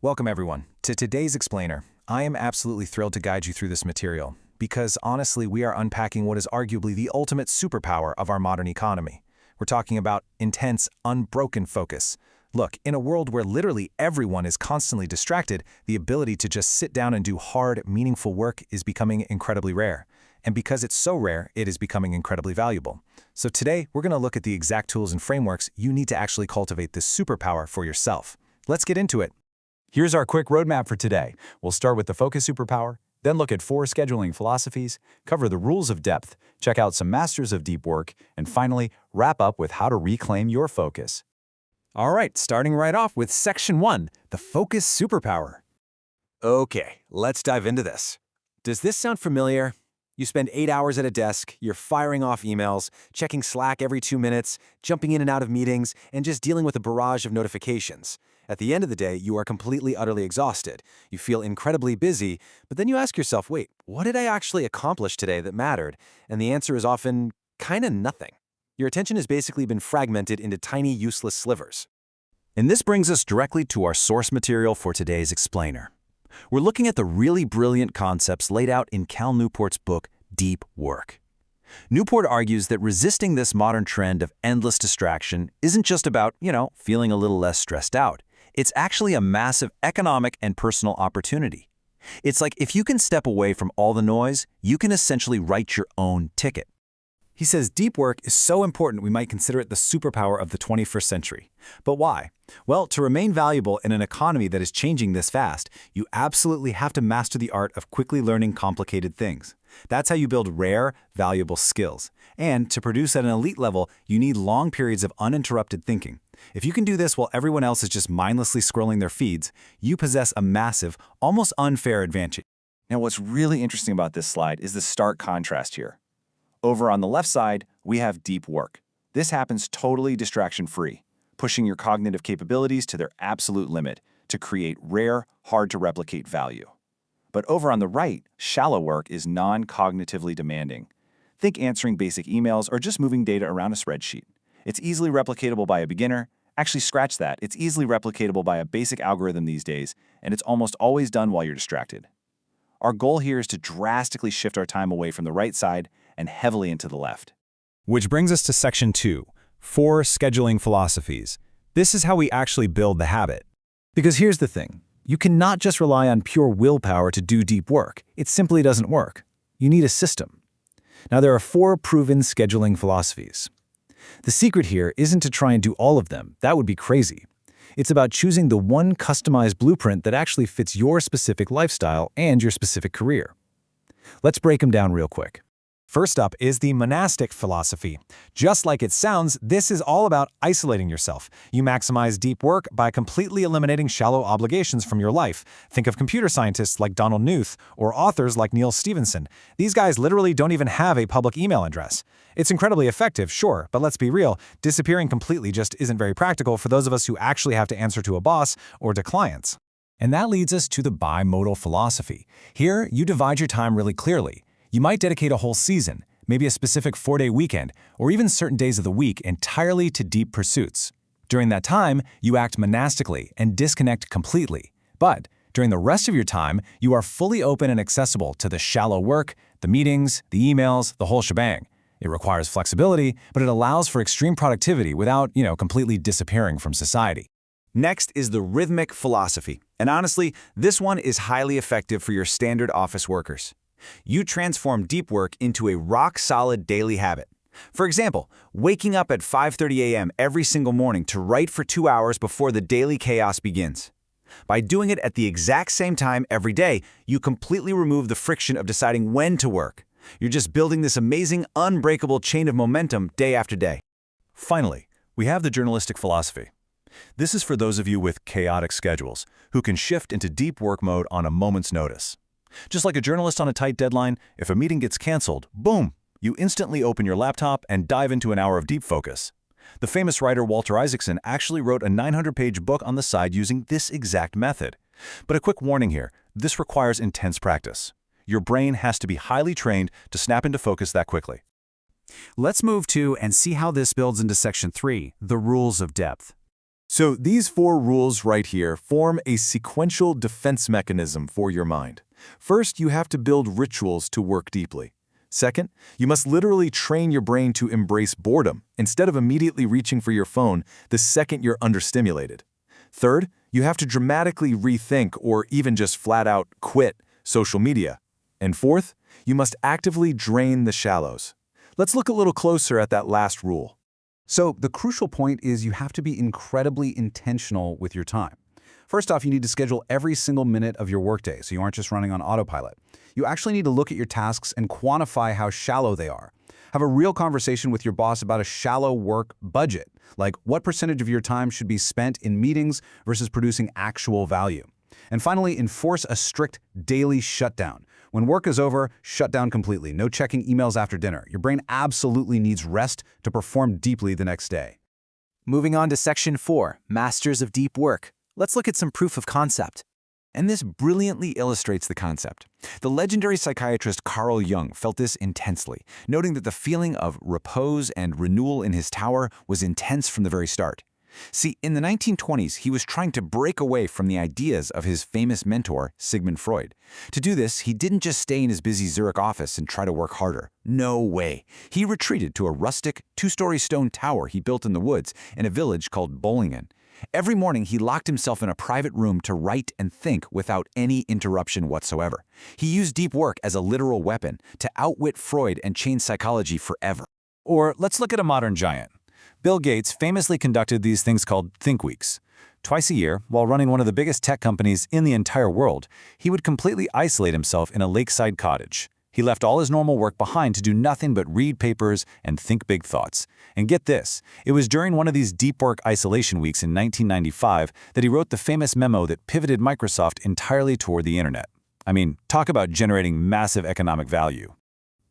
Welcome everyone to today's explainer. I am absolutely thrilled to guide you through this material because honestly we are unpacking what is arguably the ultimate superpower of our modern economy. We're talking about intense, unbroken focus. Look, in a world where literally everyone is constantly distracted, the ability to just sit down and do hard, meaningful work is becoming incredibly rare. And because it's so rare, it is becoming incredibly valuable. So today, we're going to look at the exact tools and frameworks you need to actually cultivate this superpower for yourself. Let's get into it. Here's our quick roadmap for today. We'll start with the focus superpower, then look at 4 scheduling philosophies, cover the rules of depth, check out some masters of deep work, and finally, wrap up with how to reclaim your focus. All right, starting right off with Section 1, the focus superpower. Okay, let's dive into this. Does this sound familiar? You spend 8 hours at a desk, you're firing off emails, checking Slack every 2 minutes, jumping in and out of meetings, and just dealing with a barrage of notifications. At the end of the day, you are completely, utterly exhausted. You feel incredibly busy, but then you ask yourself, wait, what did I actually accomplish today that mattered? And the answer is often kinda nothing. Your attention has basically been fragmented into tiny, useless slivers. And this brings us directly to our source material for today's explainer. We're looking at the really brilliant concepts laid out in Cal Newport's book, Deep Work. Newport argues that resisting this modern trend of endless distraction isn't just about, feeling a little less stressed out. It's actually a massive economic and personal opportunity. It's like if you can step away from all the noise, you can essentially write your own ticket. He says deep work is so important we might consider it the superpower of the 21st century. But why? Well, to remain valuable in an economy that is changing this fast, you absolutely have to master the art of quickly learning complicated things. That's how you build rare, valuable skills. And to produce at an elite level, you need long periods of uninterrupted thinking. If you can do this while everyone else is just mindlessly scrolling their feeds, you possess a massive, almost unfair advantage. Now, what's really interesting about this slide is the stark contrast here. Over on the left side, we have deep work. This happens totally distraction-free, pushing your cognitive capabilities to their absolute limit to create rare, hard-to-replicate value. But over on the right, shallow work is non-cognitively demanding. Think answering basic emails or just moving data around a spreadsheet. It's easily replicatable by a beginner. Actually, scratch that. It's easily replicatable by a basic algorithm these days, and it's almost always done while you're distracted. Our goal here is to drastically shift our time away from the right side and heavily into the left. Which brings us to Section 2, 4 scheduling philosophies. This is how we actually build the habit. Because here's the thing. You cannot just rely on pure willpower to do deep work. It simply doesn't work. You need a system. Now, there are 4 proven scheduling philosophies. The secret here isn't to try and do all of them. That would be crazy. It's about choosing the one customized blueprint that actually fits your specific lifestyle and your specific career. Let's break them down real quick. First up is the monastic philosophy. Just like it sounds, this is all about isolating yourself. You maximize deep work by completely eliminating shallow obligations from your life. Think of computer scientists like Donald Knuth or authors like Neil Stephenson. These guys literally don't even have a public email address. It's incredibly effective, sure, but let's be real, disappearing completely just isn't very practical for those of us who actually have to answer to a boss or to clients. And that leads us to the bimodal philosophy. Here, you divide your time really clearly. You might dedicate a whole season, maybe a specific 4-day weekend, or even certain days of the week entirely to deep pursuits. During that time, you act monastically and disconnect completely. But during the rest of your time, you are fully open and accessible to the shallow work, the meetings, the emails, the whole shebang. It requires flexibility, but it allows for extreme productivity without, completely disappearing from society. Next is the rhythmic philosophy. And honestly, this one is highly effective for your standard office workers. You transform deep work into a rock-solid daily habit. For example, waking up at 5:30 a.m. every single morning to write for 2 hours before the daily chaos begins. By doing it at the exact same time every day, you completely remove the friction of deciding when to work. You're just building this amazing, unbreakable chain of momentum day after day. Finally, we have the journalistic philosophy. This is for those of you with chaotic schedules who can shift into deep work mode on a moment's notice. Just like a journalist on a tight deadline, if a meeting gets canceled, boom, you instantly open your laptop and dive into an hour of deep focus. The famous writer Walter Isaacson actually wrote a 900-page book on the side using this exact method. But a quick warning here, this requires intense practice. Your brain has to be highly trained to snap into focus that quickly. Let's move to and see how this builds into Section 3, the rules of depth. So these 4 rules right here form a sequential defense mechanism for your mind. First, you have to build rituals to work deeply. Second, you must literally train your brain to embrace boredom instead of immediately reaching for your phone the second you're understimulated. Third, you have to dramatically rethink or even just flat out quit social media. And fourth, you must actively drain the shallows. Let's look a little closer at that last rule. So the crucial point is you have to be incredibly intentional with your time. First off, you need to schedule every single minute of your workday so you aren't just running on autopilot. You actually need to look at your tasks and quantify how shallow they are. Have a real conversation with your boss about a shallow work budget, like what percentage of your time should be spent in meetings versus producing actual value. And finally, enforce a strict daily shutdown. When work is over, shut down completely. No checking emails after dinner. Your brain absolutely needs rest to perform deeply the next day. Moving on to Section 4, Masters of Deep Work. Let's look at some proof of concept. And this brilliantly illustrates the concept. The legendary psychiatrist Carl Jung felt this intensely, noting that the feeling of repose and renewal in his tower was intense from the very start. See, in the 1920s, he was trying to break away from the ideas of his famous mentor, Sigmund Freud. To do this, he didn't just stay in his busy Zurich office and try to work harder. No way. He retreated to a rustic, 2-story stone tower he built in the woods in a village called Bollingen. Every morning, he locked himself in a private room to write and think without any interruption whatsoever. He used deep work as a literal weapon to outwit Freud and change psychology forever. Or let's look at a modern giant. Bill Gates famously conducted these things called Think Weeks. Twice a year, while running one of the biggest tech companies in the entire world, he would completely isolate himself in a lakeside cottage. He left all his normal work behind to do nothing but read papers and think big thoughts. And get this, it was during one of these deep work isolation weeks in 1995 that he wrote the famous memo that pivoted Microsoft entirely toward the internet. I mean, talk about generating massive economic value.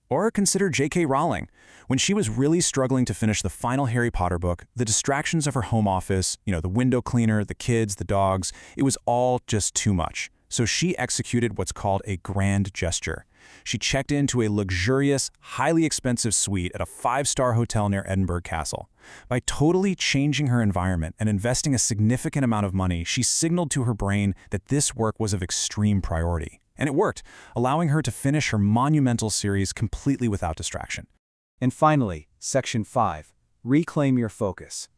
Or consider J.K. Rowling. When she was really struggling to finish the final Harry Potter book, the distractions of her home office, the window cleaner, the kids, the dogs, it was all just too much. So she executed what's called a grand gesture. She checked into a luxurious, highly expensive suite at a 5-star hotel near Edinburgh Castle. By totally changing her environment and investing a significant amount of money, she signaled to her brain that this work was of extreme priority. And it worked, allowing her to finish her monumental series completely without distraction. And finally, Section 5, Reclaim Your Focus.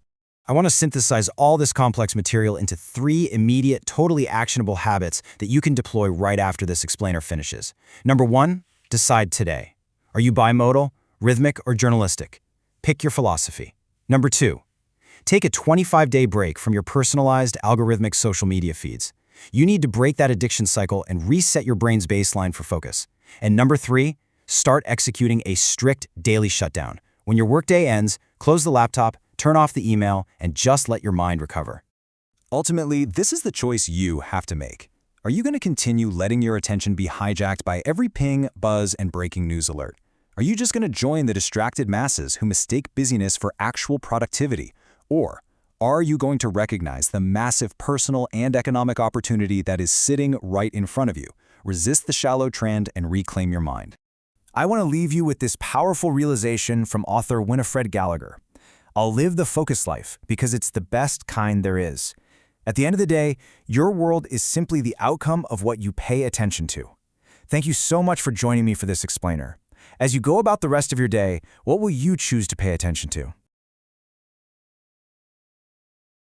I want to synthesize all this complex material into 3 immediate, totally actionable habits that you can deploy right after this explainer finishes. Number 1, decide today. Are you bimodal, rhythmic, or journalistic? Pick your philosophy. Number 2, take a 25-day break from your personalized, algorithmic social media feeds. You need to break that addiction cycle and reset your brain's baseline for focus. And number 3, start executing a strict daily shutdown. When your workday ends, close the laptop, turn off the email, and just let your mind recover. Ultimately, this is the choice you have to make. Are you going to continue letting your attention be hijacked by every ping, buzz, and breaking news alert? Are you just going to join the distracted masses who mistake busyness for actual productivity? Or are you going to recognize the massive personal and economic opportunity that is sitting right in front of you? Resist the shallow trend and reclaim your mind. I want to leave you with this powerful realization from author Winifred Gallagher. I'll live the focused life because it's the best kind there is. At the end of the day, your world is simply the outcome of what you pay attention to. Thank you so much for joining me for this explainer. As you go about the rest of your day, what will you choose to pay attention to?